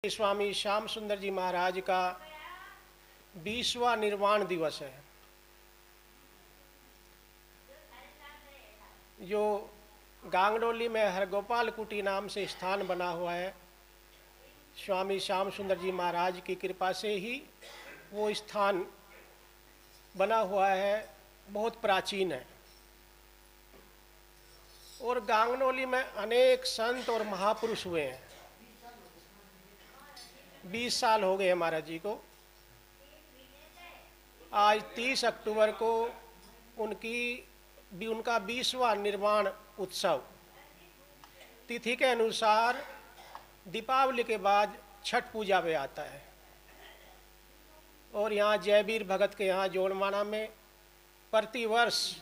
स्वामी श्याम सुंदर जी महाराज का 20वां निर्वाण दिवस है, जो गांगडोली में हरगोपाल कुटी नाम से स्थान बना हुआ है। स्वामी श्याम सुंदर जी महाराज की कृपा से ही वो स्थान बना हुआ है, बहुत प्राचीन है। और गांगडोली में अनेक संत और महापुरुष हुए हैं। 20 साल हो गए महाराज जी को। आज 30 अक्टूबर को उनका 20वां निर्वाण उत्सव तिथि के अनुसार दीपावली के बाद छठ पूजा में आता है। और यहाँ जयवीर भगत के यहाँ जोड़माना में प्रतिवर्ष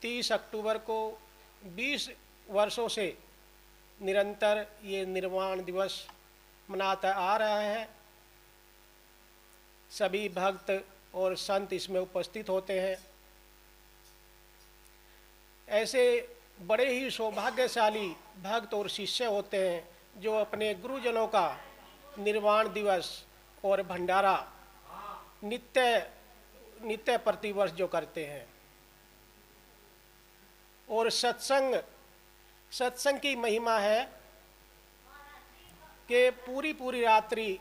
30 अक्टूबर को 20 वर्षों से निरंतर ये निर्वाण दिवस मनाता आ रहा है। सभी भक्त और संत इसमें उपस्थित होते हैं। ऐसे बड़े ही सौभाग्यशाली भक्त और शिष्य होते हैं जो अपने गुरुजनों का निर्वाण दिवस और भंडारा नित्य प्रतिवर्ष जो करते हैं। और सत्संग की महिमा है कि पूरी रात्रि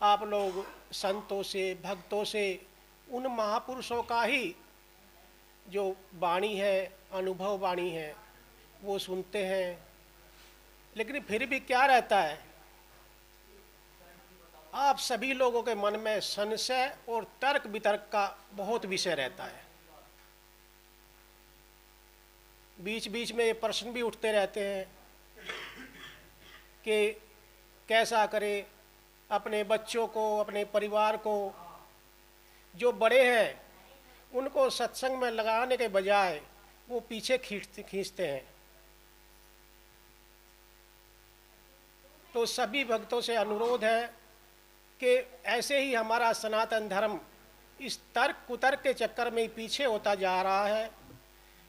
आप लोग संतों से, भक्तों से, उन महापुरुषों का ही जो वाणी है, अनुभव वाणी है, वो सुनते हैं। लेकिन फिर भी क्या रहता है, आप सभी लोगों के मन में संशय और तर्क वितर्क का बहुत विषय रहता है। बीच बीच में ये प्रश्न भी उठते रहते हैं कि कैसा करे, अपने बच्चों को, अपने परिवार को, जो बड़े हैं उनको सत्संग में लगाने के बजाय वो पीछे खींचते हैं। तो सभी भक्तों से अनुरोध है कि ऐसे ही हमारा सनातन धर्म इस तर्क कुतर्क के चक्कर में ही पीछे होता जा रहा है।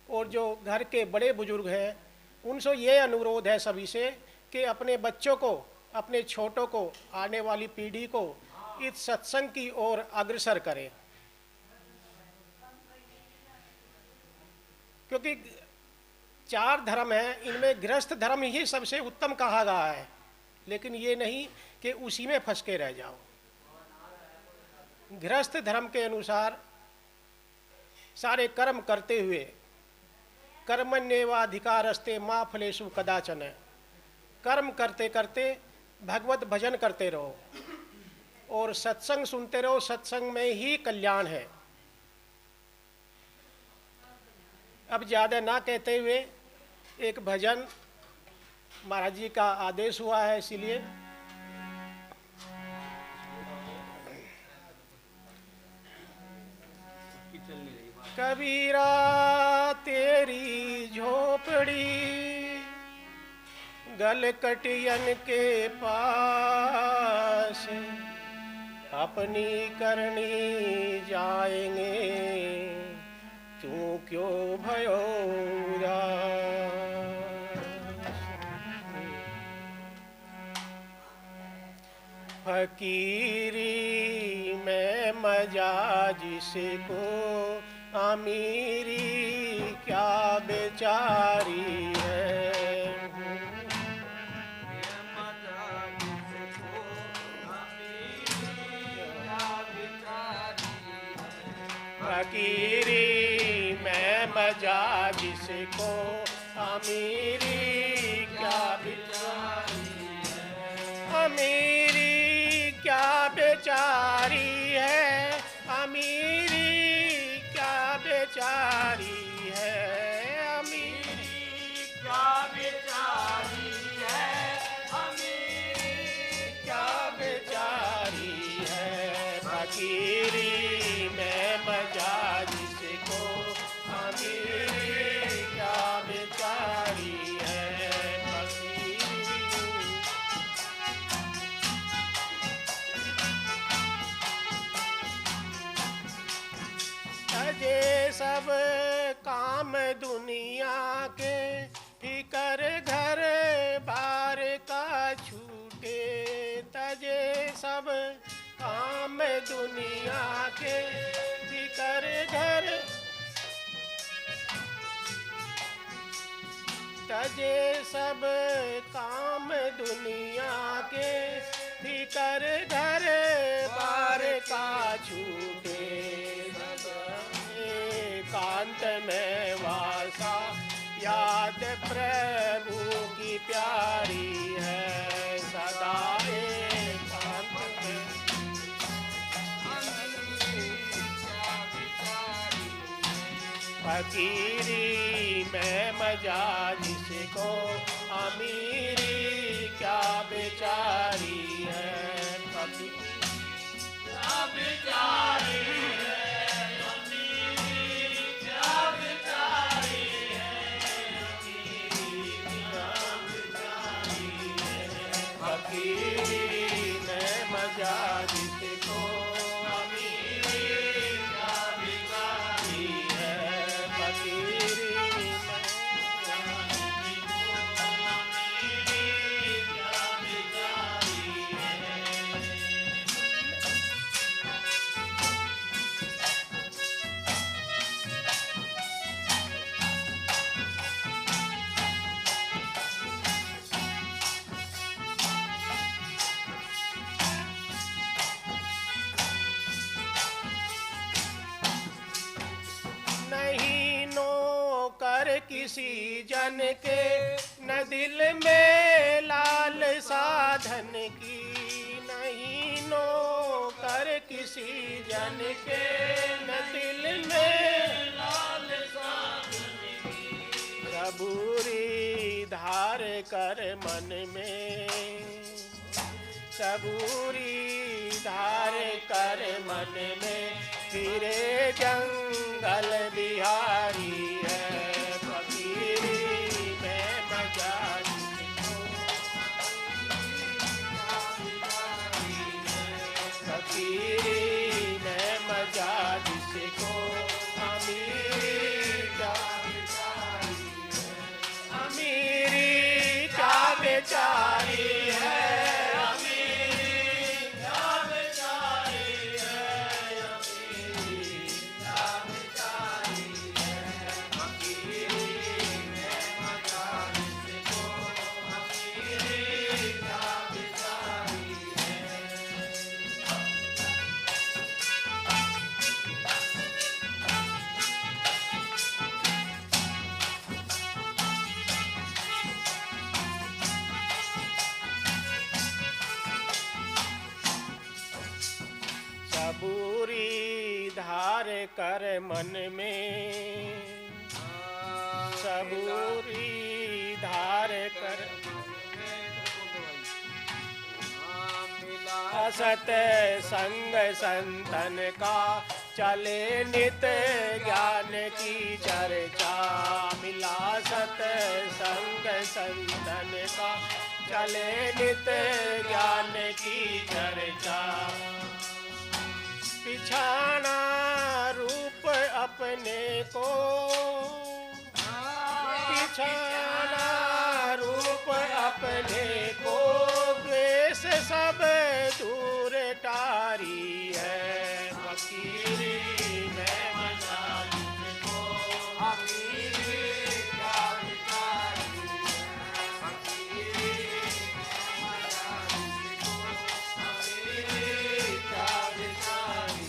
और जो घर के बड़े बुजुर्ग हैं उनसे ये अनुरोध है सभी से कि अपने बच्चों को, अपने छोटों को, आने वाली पीढ़ी को इस सत्संग की ओर अग्रसर करें। क्योंकि 4 धर्म हैं, इनमें गृहस्थ धर्म ही सबसे उत्तम कहा गया है। लेकिन ये नहीं कि उसी में फंस के रह जाओ। गृहस्थ धर्म के अनुसार सारे कर्म करते हुए कर्मण्येवाधिकारस्ते मा फलेषु कदाचन, कर्म करते करते भगवत भजन करते रहो और सत्संग सुनते रहो। सत्संग में ही कल्याण है। अब ज़्यादा ना कहते हुए एक भजन महाराज जी का आदेश हुआ है, इसीलिए कबीरा तेरी झोपड़ी गलकटियन के पास, अपनी करनी जाएंगे तू क्यों भयो उदास। फकीरी में मजा जिसको, अमीरी क्या बेचारी है। फकीरी में मजा जिसको, अमीरी क्या बेचारी है। अमीरी क्या बेचारी है, अमीरी क्या बेचारी है। अमीरी क्या बेचारी है, अमीरी क्या बेचारी है। फकीरी में मजा जिसको, अमीरी क्या बेचारी है। अजे सब काम दुनिया के, फिकर घर बार का छूटे। सब काम दुनिया के बिकर घर, तजे सब काम दुनिया के फिकर घर बार का छूटे कांत में वासा याद प्रभु की प्यारी है सदा एकांत में फकीरी में मजा जिसको अमीरी क्या बेचारी है क्या बेचारी है अमीरी क्या बेचारी है फकीरी में मजा जिसको किसी जन के न दिल में लाल साधन की, नहीं नौकर किसी जन के न दिल में लाल साधन की, सबूरी धार कर मन में सबूरी धार कर मन में फिरे जंगल बिहारी है फकीरी में मजा जिसको अमीरी क्या बेचारी है अमीरी क्या बेचारी है अमीरी क्या बेचारी है फकीरी में मजा जिसको अमीरी क्या बेचारी सबूरी धार कर मन में सबूरी धार कर असत संग संतन का चले नित ज्ञान की चर्चा मिला सत संग संतन का चले नित ज्ञान की चर्चा पिछाना रूप अपने को पिछाना रूप अपने को द्वेष सब दूर टारी है फकीरी में मजा जिसको अमीरी क्या बेचारी है फकीरी में मजा जिसको अमीरी क्या बेचारी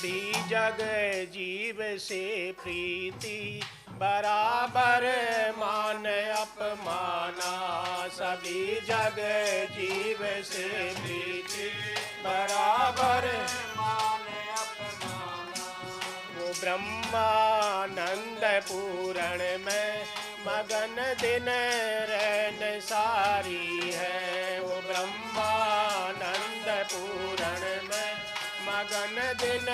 सभी जग जीव से प्रीति बराबर मान अपमाना। सभी जग जीव से प्रीति बराबर मान अपमाना। वो ब्रह्मानंद पूरण में मगन दिन रैन सारी है। वो ब्रह्मानंद पूरण में मगन दिन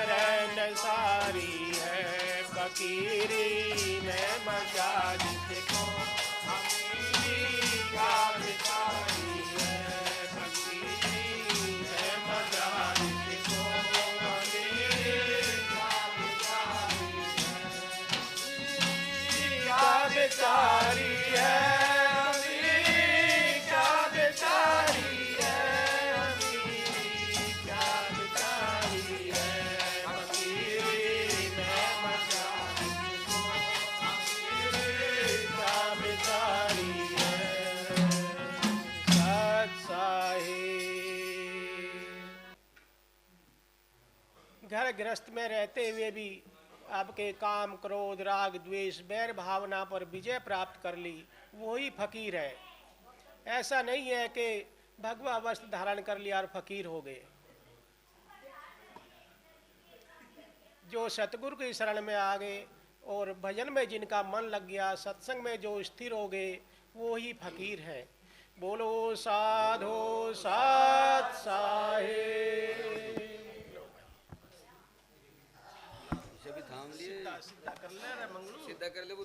रैन सारी है। फकीरी में मजा जिसको अमीरी का भिखारी है। फकीरी में मजा जिसको अमीरी का भिखारी है। का बेचारी है अमीरी का बेचारी है। अमीरी का बेचारी है। फकीरी में मजा जिसको अमीरी का बेचारी है। सत साहिब। घर गृहस्थ में रहते हुए भी आपके काम क्रोध राग द्वेष बैर भावना पर विजय प्राप्त कर ली, वही फकीर है। ऐसा नहीं है कि भगवा वस्त्र धारण कर लिया और फकीर हो गए। जो सतगुरु की शरण में आ गए और भजन में जिनका मन लग गया, सत्संग में जो स्थिर हो गए, वो ही फकीर है। बोलो साधो सात साहिब। थाम लिए सीधा कर ले रे मंगलू। सीधा कर ले वो